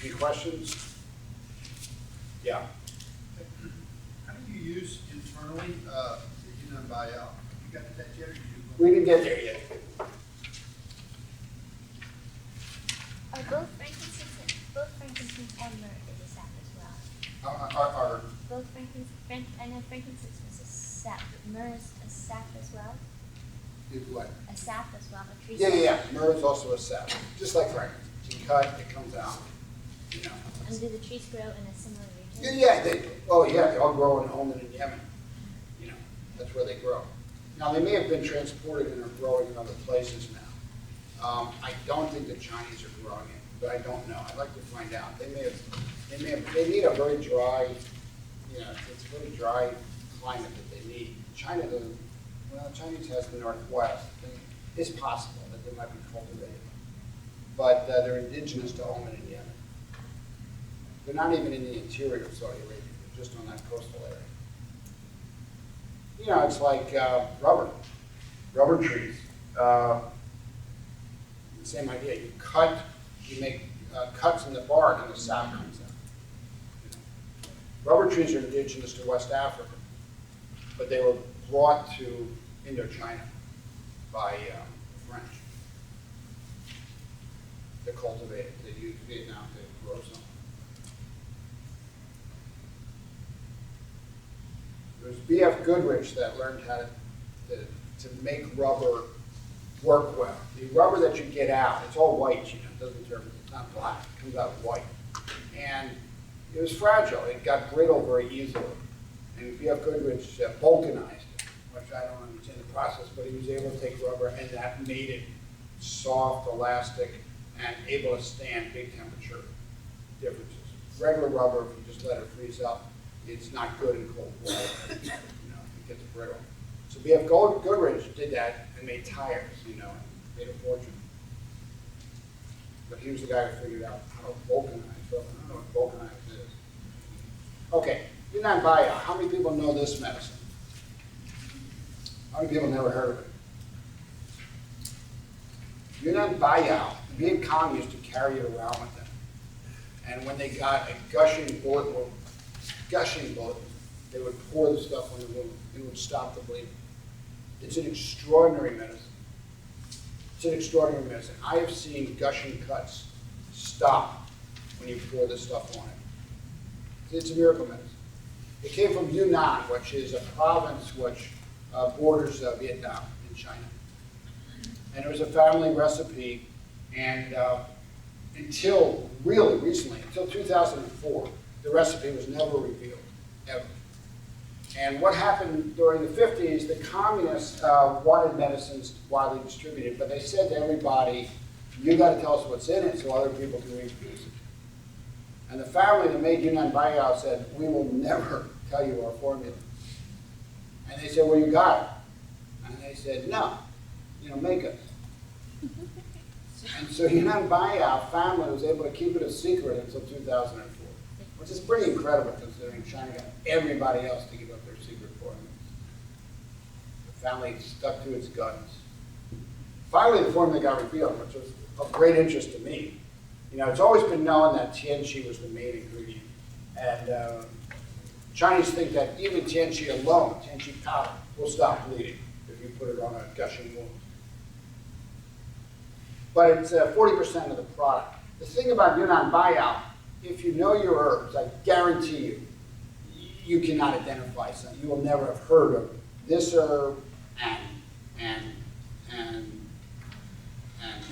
Any questions? Yeah. How do you use internally the Yún Nán Bái Yào? You got to that yet? Or you We didn't get there yet. Are both frankincense and myrrh is a sap as well? Both I know frankincense was a sap, but myrrh is a sap as well? Is what? A sap as well, a tree Yeah, sap? yeah, yeah. Myrrh is also a sap, just like frankincense. You cut, it comes out, you know. And do the trees grow in a similar Yeah, region? yeah, they all grow in Oman and Yemen. You know, that's where they grow. Now, they may have been transported and are growing in other places now. I don't think the Chinese are growing it, but I don't know. I'd like to find out. They need a very dry, you know, it's a very dry climate that they need. China doesn't, well, Chinese has the Northwest. It's possible that they might be cultivated. But they're indigenous to Oman and Yemen. They're not even in the interior of Saudi Arabia, they're just on that coastal area. You know, it's like rubber trees. Same idea, you make cuts in the bark and the sap comes out. You know. Rubber trees are indigenous to West Africa, but they were brought to Indochina by the French. They're cultivated, they use Vietnam to grow some. It was B.F. Goodrich that learned how to make rubber work well. The rubber that you get out, it's all white, you know, it doesn't turn, it's not black, it comes out white. And it was fragile, it got brittle very easily. And B.F. Goodrich vulcanized it, which I don't understand the process, but he was able to take rubber and that made it soft, elastic, and able to stand big temperature differences. Regular rubber, if you just let it freeze up, it's not good in cold water. You know, it gets brittle. So B.F. Goodrich did that and made tires, you know, and made a fortune. But he was the guy who figured out how to vulcanize rubber. I don't know what vulcanize is. Okay, Yún Nán Bái Yào. How many people know this medicine? How many people never heard of it? Yún Nán Bái Yào, the Viet Cong used to carry it around with them. And when they got a gushing bullet, they would pour the stuff on the wound and it would stop the bleeding. It's an extraordinary medicine. It's an extraordinary medicine. I have seen gushing cuts stop when you pour this stuff on it. It's a miracle medicine. It came from Yunnan, which is a province which borders Vietnam in China. And it was a family recipe, and until really recently, until 2004, the recipe was never revealed, ever. And what happened during the 50s, the communists wanted medicines widely distributed, but they said to everybody, you got to tell us what's in it so other people can reproduce it. And the family that made Yún Nán Bái Yào said, we will never tell you our formula. And they said, well, you got it. And they said, no, you know, make us. And so Yún Nán Bái Yào family was able to keep it a secret until 2004, which is pretty incredible considering China got everybody else to give up their secret formulas. The family stuck to its guns. Finally, the formula got revealed, which was of great interest to me. You know, it's always been known that tianqi was the main ingredient. And Chinese think that even tianqi alone, tianqi powder, will stop bleeding if you put it on a gushing wound. But it's 40% of the product. The thing about Yún Nán Bái Yào, if you know your herbs, I guarantee you, you cannot identify some. You will never have heard of this herb and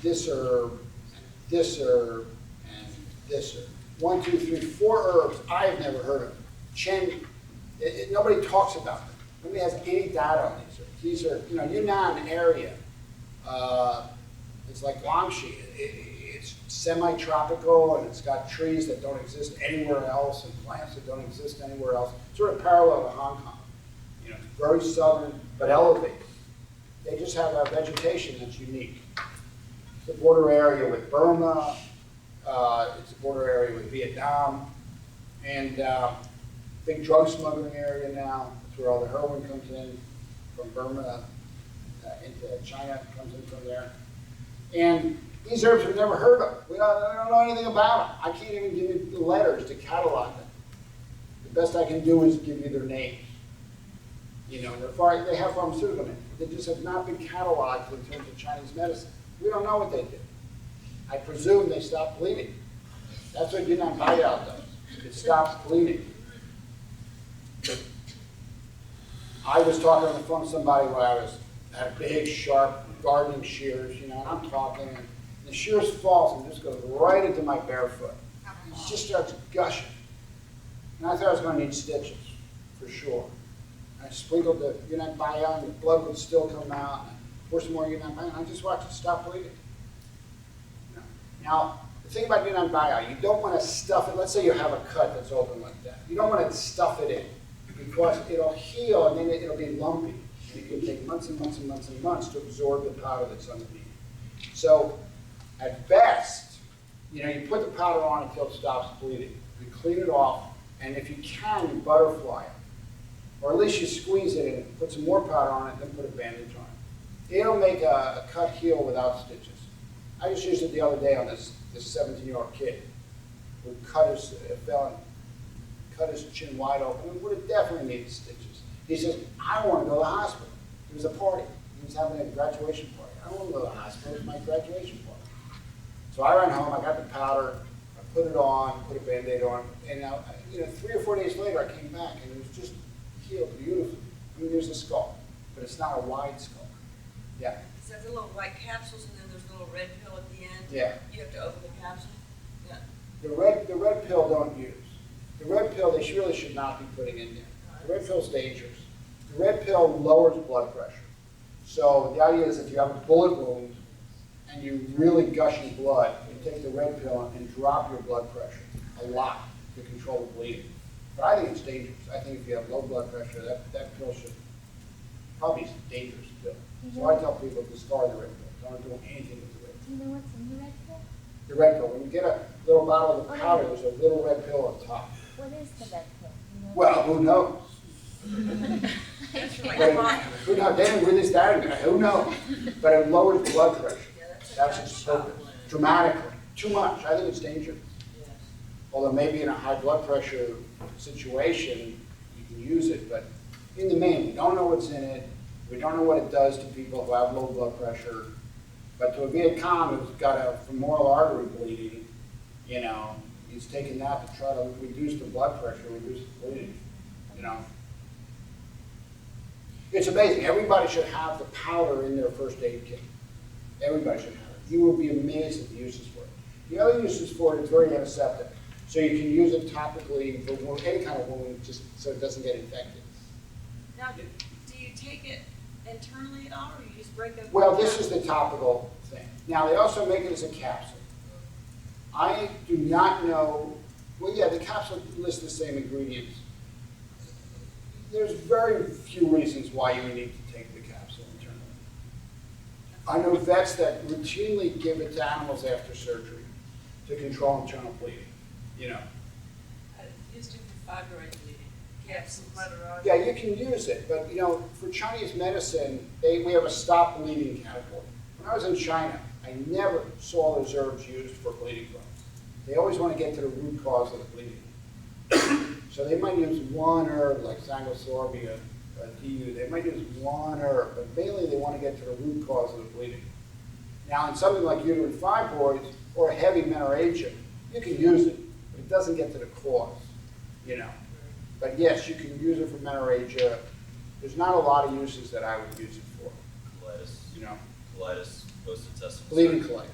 this herb and this herb and this herb. 1, 2, 3, 4 herbs I have never heard of. Nobody talks about them. Nobody has any data on these herbs. These are, you know, Yunnan area. It's like Guangxi. It's semi-tropical and it's got trees that don't exist anywhere else and plants that don't exist anywhere else. Sort of parallel to Hong Kong. You know, it's very southern but elevated. They just have a vegetation that's unique. It's a border area with Burma. It's a border area with Vietnam. And big drug smuggling area now. That's where all the heroin comes in from Burma into China, comes in from there. And These herbs we've never heard of. We don't know anything about them. I can't even give you the letters to catalog them. The best I can do is give you their names. You know, they have pharmaceutical names. They just have not been cataloged in terms of Chinese medicine. We don't know what they do. I presume they stop bleeding. That's what Yún Nán Bái Yào does. It stops bleeding. I was talking on the phone to somebody where I had big, sharp gardening shears, you know, and I'm talking, and the shears falls and just goes right into my bare foot. It just starts gushing. And I thought I was going to need stitches, for sure. I sprinkled the Yún Nán Bái Yào, and the blood would still come out. And I poured some more Yún Nán Bái Yào, and I just watched it stop bleeding. You know? Now, the thing about Yún Nán Bái Yào, you don't want to stuff it. Let's say you have a cut that's open like that. You don't want to stuff it in, because it'll heal and then it'll be lumpy. And it can take months and months and months and months to absorb the powder that's underneath. So, at best, you know, you put the powder on until it stops bleeding. You clean it off, and if you can, you butterfly it. Or at least you squeeze it and put some more powder on it, then put a bandage on it. It'll make a cut heal without stitches. I just used it the other day on this 17-year-old kid who cut his chin wide open and would have definitely needed stitches. He says, I want to go to the hospital. It was a party. He was having a graduation party. I don't want to go to the hospital. It's my graduation party. So I ran home. I got the powder. I put it on, put a Band-Aid on, and now, you know, 3 or 4 days later, I came back, and it was just healed beautifully. I mean, there's a skull, but it's not a wide skull. Yeah. So the little white capsules, and then there's a little red pill at the end. Yeah. You have to open the capsule. Yeah. The red pill don't use. The red pill they really should not be putting in there. The red pill is dangerous. The red pill lowers blood pressure. So the idea is if you have a bullet wound and you're really gushing blood, you take the red pill and drop your blood pressure a lot to control the bleeding. But I think it's dangerous. I think if you have low blood pressure, that pill should probably be a dangerous pill. So I tell people to discard the red pill. Don't do anything with the red pill. Do you know what's in the red pill? The red pill. When you get a little bottle of the powder, there's a little red pill on top. What is the red pill? You know? Well, who knows? That's like Who knows? They haven't really started. Who knows? But it lowers blood pressure. Yeah, that's That's a its shot purpose. one. Dramatically. Too much. I think it's dangerous. Yes. Although maybe in a high blood pressure situation, you can use it. But in the main, we don't know what's in it. We don't know what it does to people who have low blood pressure. But to a Viet Cong who's got a femoral artery bleeding, you know, he's taking that to try to reduce the blood pressure, reduce the bleeding, you know. It's amazing. Everybody should have the powder in their first aid kit. Everybody should have it. You will be amazed at the uses for it. The other uses for it is very antiseptic. So you can use it topically for any kind of wound, just so it doesn't get infected. Now, do you take it internally at all, or you just break it? Well, this is the topical thing. Now, they also make it as a capsule. I do not know, well, yeah, the capsule lists the same ingredients. There's very few reasons why you would need to take the capsule internally. I know vets that routinely give it to animals after surgery to control internal bleeding, you know. I used it for fibroid bleeding. Capsules. Yeah, you can use it, but you know, for Chinese medicine, we have a stop bleeding category. When I was in China, I never saw those herbs used for bleeding problems. They always want to get to the root cause of the bleeding. So they might use one herb, like Sangosorbia, DU. They might use one herb, but mainly they want to get to the root cause of the bleeding. Now, in something like uterine fibroids or heavy menorrhagia, you can use it, but it doesn't get to the cause, you know. But yes, you can use it for menorrhagia. There's not a lot of uses that I would use it for. Colitis. You know, Colitis, post-intestinal. bleeding colitis.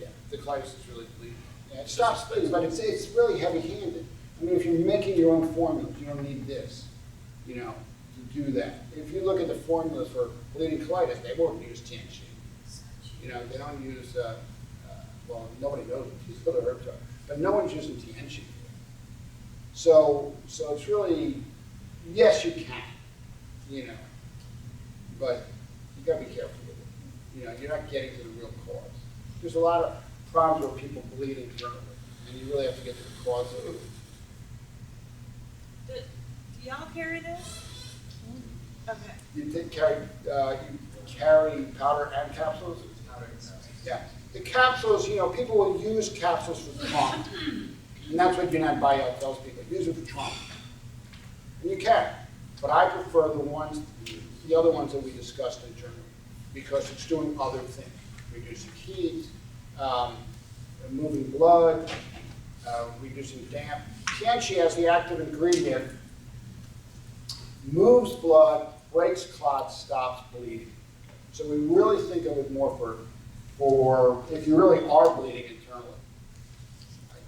Yeah, the colitis is really bleeding. Yeah, it stops bleeding, but it's really heavy-handed. I mean, if you're making your own formulas, you don't need this, you know, to do that. If you look at the formulas for bleeding colitis, they won't use TNC. You know, they don't use, well, nobody knows what these other herbs are, but no one's using TNC. So it's really, yes, you can, you know, but you gotta be careful with it. You know, you're not getting to the real cause. There's a lot of problems where people bleed internally, and you really have to get to the cause of it. Do y'all carry this? Okay. You carry powder and capsules? Yeah. The capsules, you know, people will use capsules for trauma. And that's what Yún Nán Bái Yào tells people, use it for trauma. And you can, but I prefer the other ones that we discussed in Germany, because it's doing other things, reducing heat, moving blood, reducing damp. Tianchi has the active ingredient, moves blood, breaks clots, stops bleeding. So we really think of it more for if you really are bleeding internally,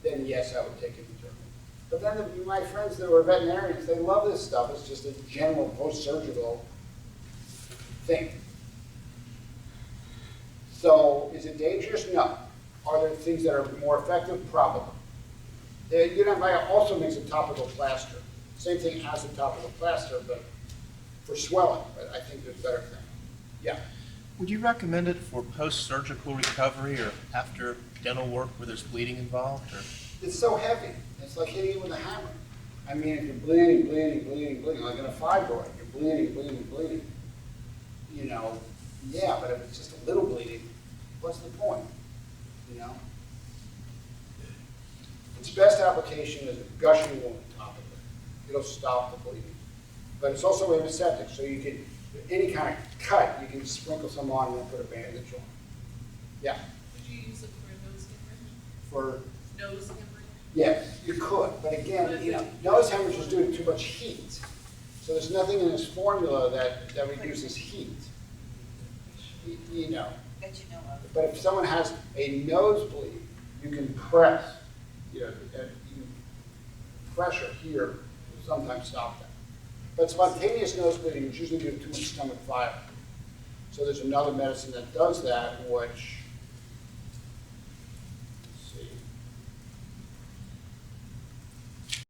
then yes, I would take it internally. But then my friends that were veterinarians, they love this stuff. It's just a general post-surgical thing. So is it dangerous? No. Are there things that are more effective? Probably. Yún Nán Bái Yào also makes a topical plaster. Same thing as a topical plaster, but for swelling. But I think there's better thing. Yeah. Would you recommend it for post-surgical recovery or after dental work where there's bleeding involved? Or? It's so heavy. It's like hitting it with a hammer. I mean, if you're bleeding, like in a fibroid, you're bleeding, you know, yeah, but if it's just a little bleeding, what's the point, you know? Its best application is a gushing wound topically. It'll stop the bleeding. But it's also antiseptic, so you can, any kind of cut, you can sprinkle some on and then put a bandage on. Yeah. Would you use it for a nose hemorrhage? For, Nose hemorrhage? yes, you could, but again, you know, nose hemorrhage is due to too much heat. So there's nothing in this formula that reduces heat. You know. That you know of. But if someone has a nosebleed, you can press, you know, pressure here will sometimes stop that. But spontaneous nosebleeding is usually due to too much stomach fiber. So there's another medicine that does that, which